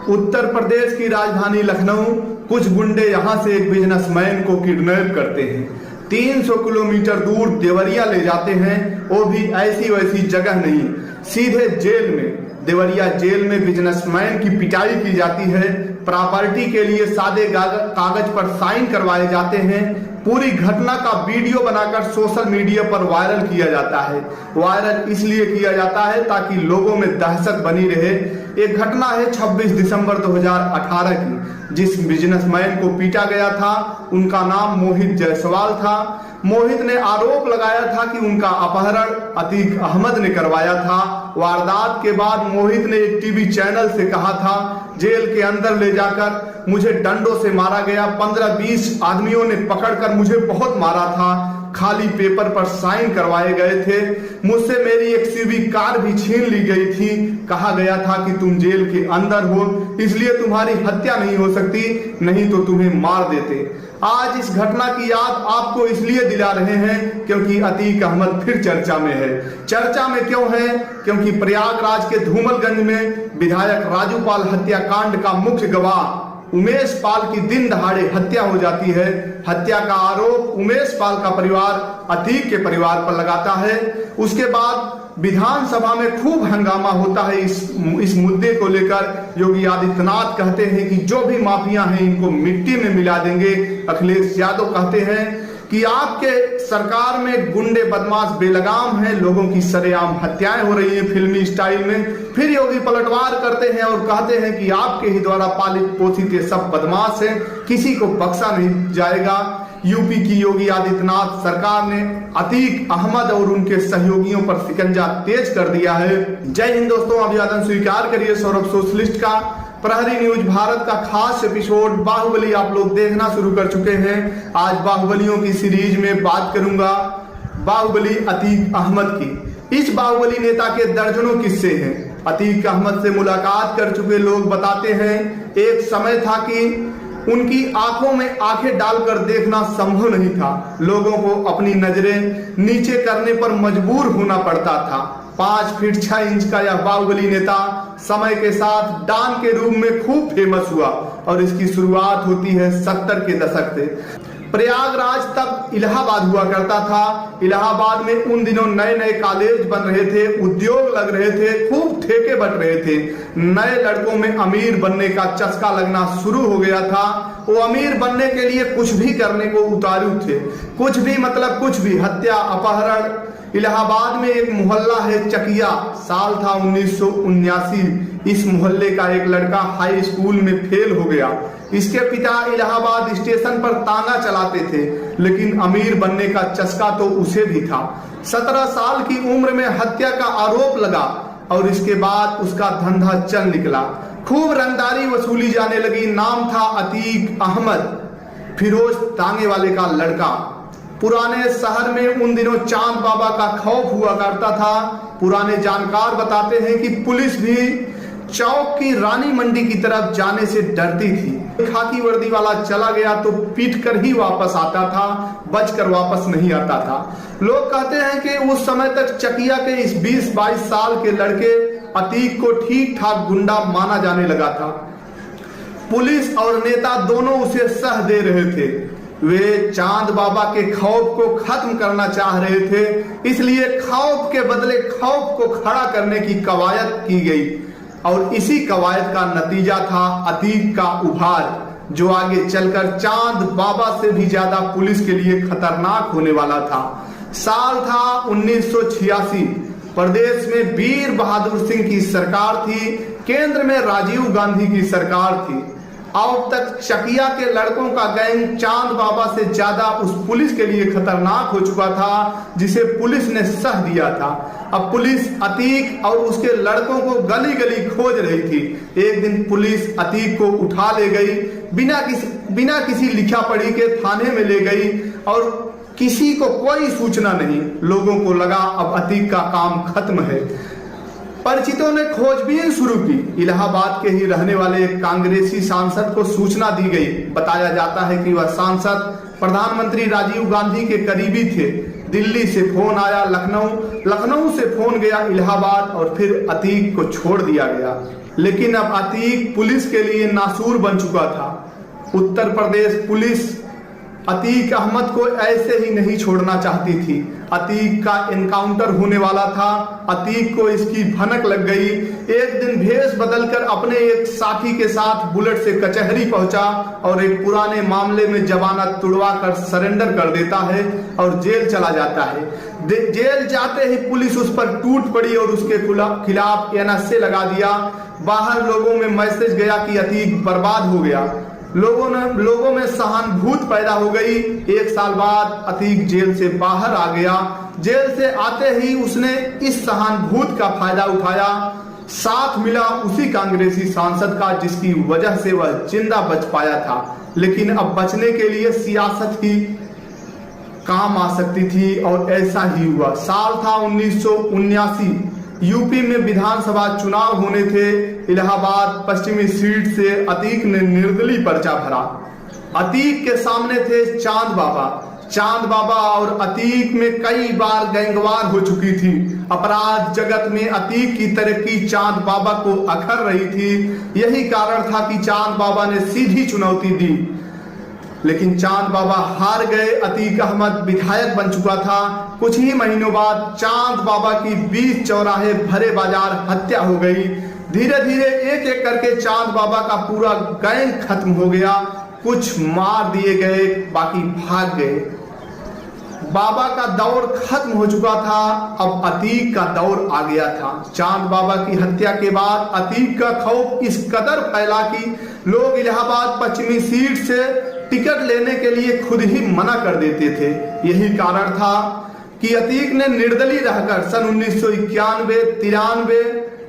उत्तर प्रदेश की राजधानी लखनऊ, कुछ गुंडे यहां से एक बिजनेसमैन को किडनैप करते हैं। 300 किलोमीटर दूर देवरिया ले जाते हैं, वो भी ऐसी वैसी जगह नहीं, सीधे जेल में। देवरिया जेल में बिजनेसमैन की पिटाई की जाती है। प्रॉपर्टी के लिए सादे कागज पर साइन करवाए जाते हैं। पूरी घटना का वीडियो बनाकर सोशल मीडिया पर वायरल किया जाता है। वायरल इसलिए किया जाता है ताकि लोगों में दहशत बनी रहे। एक घटना है 26 दिसंबर 2018 की, जिस बिजनेसमैन को पीटा गया था उनका नाम मोहित जायसवाल था। मोहित ने आरोप लगाया था कि उनका अपहरण अतीक अहमद ने करवाया था। वारदात के बाद मोहित ने एक टीवी चैनल से कहा था, जेल के अंदर ले जाकर मुझे डंडों से मारा गया, 15-20 आदमियों ने पकड़कर मुझे बहुत मारा था, खाली पेपर पर साइन करवाए गए थे, मुझसे मेरी एक सीवी कार भी छीन ली गई थी। कहा गया था कि तुम जेल के अंदर हो इसलिए तुम्हारी हत्या नहीं हो सकती, नहीं तो तुम्हें मार देते। आज इस घटना की याद आपको इसलिए दिला रहे हैं क्योंकि अतीक अहमद फिर चर्चा में है। चर्चा में क्यों है? क्योंकि प्रयागराज के धूमलगंज में विधायक राजूपाल हत्याकांड का मुख्य गवाह उमेश पाल की दिन दहाड़े हत्या हो जाती है। हत्या का आरोप उमेश पाल का परिवार अतीक के परिवार पर लगाता है। उसके बाद विधानसभा में खूब हंगामा होता है इस मुद्दे को लेकर। योगी आदित्यनाथ कहते हैं कि जो भी माफिया हैं इनको मिट्टी में मिला देंगे। अखिलेश यादव कहते हैं कि आपके सरकार में गुंडे बदमाश बेलगाम हैं, लोगों की सरेआम हत्याएं हो रही हैं फिल्मी स्टाइल में। फिर योगी पलटवार करते हैं और कहते हैं कि आपके ही द्वारा पालित पोषित ये सब बदमाश हैं, किसी को बख्शा नहीं जाएगा। यूपी की योगी आदित्यनाथ सरकार ने अतीक अहमद और उनके सहयोगियों पर शिकंजा तेज कर दिया है। जय हिंद दोस्तों, अभिवादन स्वीकार करिए सौरभ सोशलिस्ट का। प्रहरी न्यूज भारत का खास एपिसोड बाहुबली आप लोग देखना शुरू कर चुके हैं। आज बाहुबलियों की सीरीज में बात करूंगा बाहुबली अतीक अहमद की। इस बाहुबली नेता के दर्जनों किस्से हैं। अतीक अहमद से मुलाकात कर चुके लोग बताते हैं एक समय था कि उनकी आंखों में आंखें डालकर देखना संभव नहीं था। लोगों को अपनी नजरें नीचे करने पर मजबूर होना पड़ता था। 5 फीट 6 इंच का यह बाहुबली नेता समय के साथ डॉन के रूप में खूब फेमस हुआ और इसकी शुरुआत होती है 70 के दशक से। प्रयागराज तब इलाहाबाद हुआ करता था। इलाहाबाद में उन दिनों नए नए कॉलेज बन रहे थे, उद्योग लग रहे थे, खूब ठेके बट रहे थे। नए लड़कों में अमीर बनने का चस्का लगना शुरू हो गया था। वो अमीर बनने के लिए कुछ भी करने को उतारू थे, कुछ भी मतलब कुछ भी, हत्या, अपहरण। इलाहाबाद में एक मोहल्ला है चकिया, साल था 1979। इस मोहल्ले का एक लड़का हाई स्कूल में फेल हो गया। इसके पिता इलाहाबाद स्टेशन पर तांगा चलाते थे, लेकिन अमीर बनने का चस्का तो उसे भी था। 17 साल की उम्र में हत्या का आरोप लगा और इसके बाद उसका धंधा चल निकला। खूब रंगदारी वसूली जाने लगी। नाम था अतीक अहमद, फिरोज तांगे वाले का लड़का। पुराने शहर में उन दिनों चांद बाबा का खौफ हुआ करता था। पुराने जानकार बताते हैं कि पुलिस भी चौक की रानी मंडी की तरफ जाने से डरती थी। खाकी वर्दी वाला चला गया तो पीट कर ही वापस आता था, बचकर वापस नहीं आता था। लोग कहते हैं कि उस समय तक चकिया के इस 20-22 साल के लड़के अतीक को ठीक ठाक गुंडा माना जाने लगा था। पुलिस और नेता दोनों उसे सह दे रहे थे। वे चांद बाबा के खौफ को खत्म करना चाह रहे थे, इसलिए खौफ के बदले खौफ को खड़ा करने की कवायद की गई और इसी कवायद का नतीजा था अतीक का उभार, जो आगे चलकर चांद बाबा से भी ज्यादा पुलिस के लिए खतरनाक होने वाला था। साल था 1986। प्रदेश में वीर बहादुर सिंह की सरकार थी, केंद्र में राजीव गांधी की सरकार थी। अब तक चकिया के लड़कों का गैंग चांद बाबा से ज्यादा उस पुलिस के लिए खतरनाक हो चुका था, जिसे पुलिस ने सह दिया था। अब पुलिस अतीक और उसके लड़कों को गली गली खोज रही थी। एक दिन पुलिस अतीक को उठा ले गई, बिना किसी लिखा पढ़ी के थाने में ले गई और किसी को कोई सूचना नहीं। लोगों को लगा अब अतीक का काम खत्म है। परिचितों ने खोजबीन शुरू की। इलाहाबाद के ही रहने वाले एक कांग्रेसी सांसद को सूचना दी गई। बताया जाता है कि वह सांसद प्रधानमंत्री राजीव गांधी के करीबी थे। दिल्ली से फोन आया लखनऊ, लखनऊ से फोन गया इलाहाबाद और फिर अतीक को छोड़ दिया गया। लेकिन अब अतीक पुलिस के लिए नासूर बन चुका था। उत्तर प्रदेश पुलिस अतीक अहमद को ऐसे ही नहीं छोड़ना चाहती थी। अतीक का एनकाउंटर होने वाला था। अतीक को इसकी भनक लग गई। एक दिन भेष बदलकर अपने एक साथी के साथ बुलेट से कचहरी पहुंचा और एक पुराने मामले में जमानत तुड़वा कर सरेंडर कर देता है और जेल चला जाता है। जेल जाते ही पुलिस उस पर टूट पड़ी और उसके खिलाफ NSA लगा दिया। बाहर लोगों में मैसेज गया कि अतीक बर्बाद हो गया। लोगों में सहानुभूति पैदा हो गई। एक साल बाद अतीक जेल से बाहर आ गया। जेल से आते ही उसने इस सहानुभूति का फायदा उठाया। साथ मिला उसी कांग्रेसी सांसद का जिसकी वजह से वह जिंदा बच पाया था। लेकिन अब बचने के लिए सियासत ही काम आ सकती थी और ऐसा ही हुआ। साल था 1979। यूपी में विधानसभा चुनाव होने थे। इलाहाबाद पश्चिमी सीट से अतीक ने निर्दलीय पर्चा भरा। अतीक के सामने थे चांद बाबा। चांद बाबा और अतीक में कई बार गैंगवार हो चुकी थी। अपराध जगत में अतीक की तरक्की चांद बाबा को अखर रही थी। यही कारण था कि चांद बाबा ने सीधी चुनौती दी, लेकिन चांद बाबा हार गए। अतीक अहमद विधायक बन चुका था। कुछ ही महीनों बाद चांद बाबा की 20 चौराहे भरे बाजार हत्या हो गई। धीरे धीरे एक एक करके चांद बाबा का पूरा गैंग खत्म हो गया। कुछ मार दिए गए, बाकी भाग गए। बाबा का दौर खत्म हो चुका था। अब अतीक का दौर आ गया था। चांद बाबा की हत्या के बाद अतीक का खौफ इस कदर फैला कि लोग इलाहाबाद पश्चिमी सीट से टिकट लेने के लिए खुद ही मना कर देते थे। यही कारण था कि अतीक ने निर्दलीय रहकर सन 1991-93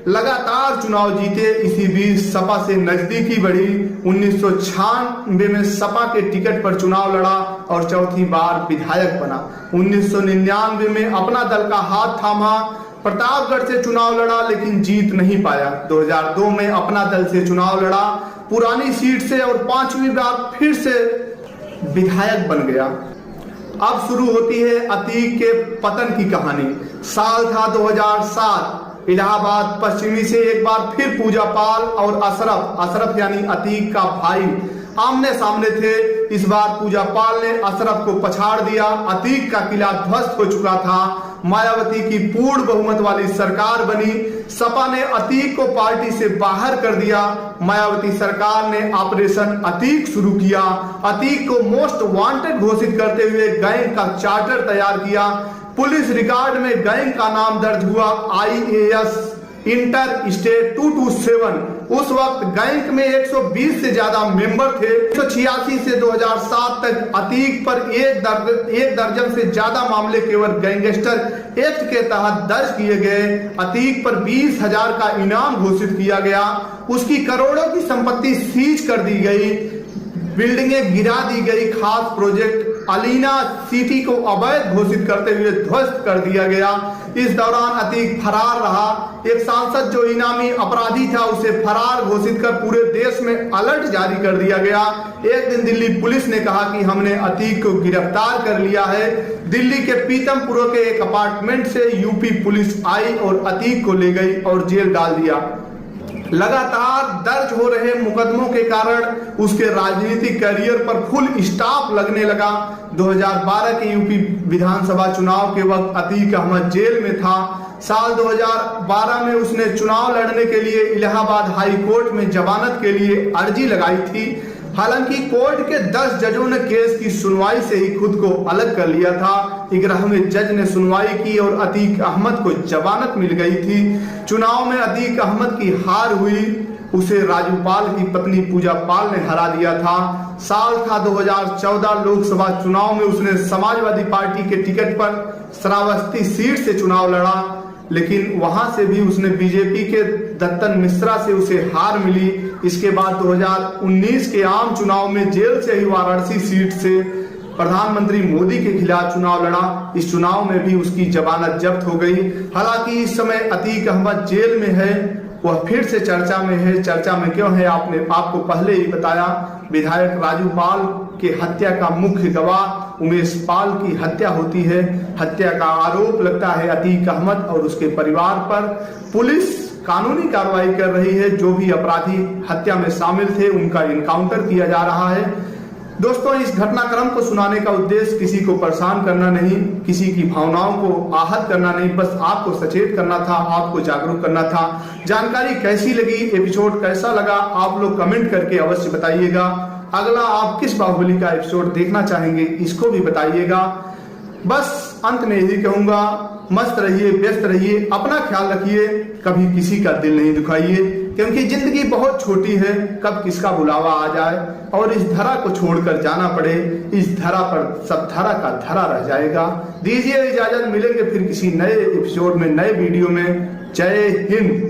लगातार चुनाव जीते। इसी बीच सपा से नजदीकी बढ़ी। 1996 में सपा के टिकट पर चुनाव लड़ा और चौथी बार विधायक बना। 1999 में अपना दल का हाथ थामा। प्रतापगढ़ से चुनाव लड़ा लेकिन जीत नहीं पाया। 2002 में अपना दल से चुनाव लड़ा पुरानी सीट से और 5वीं बार फिर से विधायक बन गया। अब शुरू होती है अतीक के पतन की कहानी। साल था 2007। इलाहाबाद पश्चिमी से एक बार फिर पूजा पाल और अशरफ यानी अतीक का भाई आमने सामने थे। इस बार पूजा पाल ने अशरफ को पछाड़ दिया। अतीक का किला ध्वस्त हो चुका था। मायावती की पूर्ण बहुमत वाली सरकार बनी। सपा ने अतीक को पार्टी से बाहर कर दिया। मायावती सरकार ने ऑपरेशन अतीक शुरू किया। अतीक को मोस्ट वांटेड घोषित करते हुए गैंग का चार्टर तैयार किया। पुलिस रिकॉर्ड में गैंग का नाम दर्ज हुआ IAS इंटर स्टेट 227। उस वक्त गैंग में 120 से ज्यादा मेंबर थे। 1986 से 2007 तक अतीक पर एक दर्जन से ज्यादा मामले केवल गैंगस्टर एक्ट के तहत दर्ज किए गए। अतीक पर 20,000 का इनाम घोषित किया गया। उसकी करोड़ों की संपत्ति सीज कर दी गई। बिल्डिंगें गिरा दी गई। खास प्रोजेक्ट अलीना सिटी को अवैध घोषित करते हुए ध्वस्त कर दिया गया। इस दौरान अतीक फरार रहा। एक सांसद जो इनामी अपराधी था उसे फरार घोषित कर पूरे देश में अलर्ट जारी कर दिया गया। एक दिन दिल्ली पुलिस ने कहा कि हमने अतीक को गिरफ्तार कर लिया है। दिल्ली के पीतमपुरा के एक अपार्टमेंट से यूपी पुलिस आई और अतीक को ले गई और जेल डाल दिया। लगातार दर्ज हो रहे मुकदमों के कारण उसके राजनीतिक करियर पर फुल स्टॉप लगने लगा। 2012 के यूपी विधानसभा चुनाव के वक्त अतीक अहमद जेल में था। साल 2012 में उसने चुनाव लड़ने के लिए इलाहाबाद हाई कोर्ट में जमानत के लिए अर्जी लगाई थी। हालांकि कोर्ट के 10 जजों ने केस की सुनवाई से ही खुद को अलग कर लिया था। 11वें जज ने सुनवाई की और अतीक अहमद को जमानत मिल गई थी। चुनाव में अतीक अहमद की हार हुई। उसे राजू पाल की पत्नी पूजा पाल ने हरा दिया था। साल था 2014। लोकसभा चुनाव में उसने समाजवादी पार्टी के टिकट पर श्रावस्ती सीट से चुनाव लड़ा, लेकिन वहां से भी उसने बीजेपी के दत्तन मिश्रा से उसे हार मिली। इसके बाद 2019 के आम चुनाव में जेल से ही वाराणसी सीट से प्रधानमंत्री मोदी के खिलाफ चुनाव लड़ा। इस चुनाव में भी उसकी जमानत जब्त हो गई। हालांकि इस समय अतीक अहमद जेल में है। वह फिर से चर्चा में है। चर्चा में क्यों है आपको पहले ही बताया। विधायक राजू पाल के हत्या का मुख्य गवाह उमेश पाल की हत्या होती है। हत्या का आरोप लगता है अतीक अहमद और उसके परिवार पर। पुलिस कानूनी कार्रवाई कर रही है। जो भी अपराधी हत्या में शामिल थे उनका इनकाउंटर किया जा रहा है। दोस्तों, इस घटनाक्रम को सुनाने का उद्देश्य किसी को परेशान करना नहीं, किसी की भावनाओं को आहत करना नहीं, बस आपको सचेत करना था, आपको जागरूक करना था। जानकारी कैसी लगी, एपिसोड कैसा लगा, आप लोग कमेंट करके अवश्य बताइएगा। अगला आप किस बाहुबली का एपिसोड देखना चाहेंगे इसको भी बताइएगा। बस अंत में यही कहूंगा, मस्त रहिए, व्यस्त रहिए, अपना ख्याल रखिए, कभी किसी का दिल नहीं दुखाइए, क्योंकि जिंदगी बहुत छोटी है, कब किसका बुलावा आ जाए और इस धरा को छोड़कर जाना पड़े। इस धरा पर सब धरा का धरा रह जाएगा। दीजिए इजाजत, मिलेंगे फिर किसी नए एपिसोड में, नए वीडियो में। जय हिंद।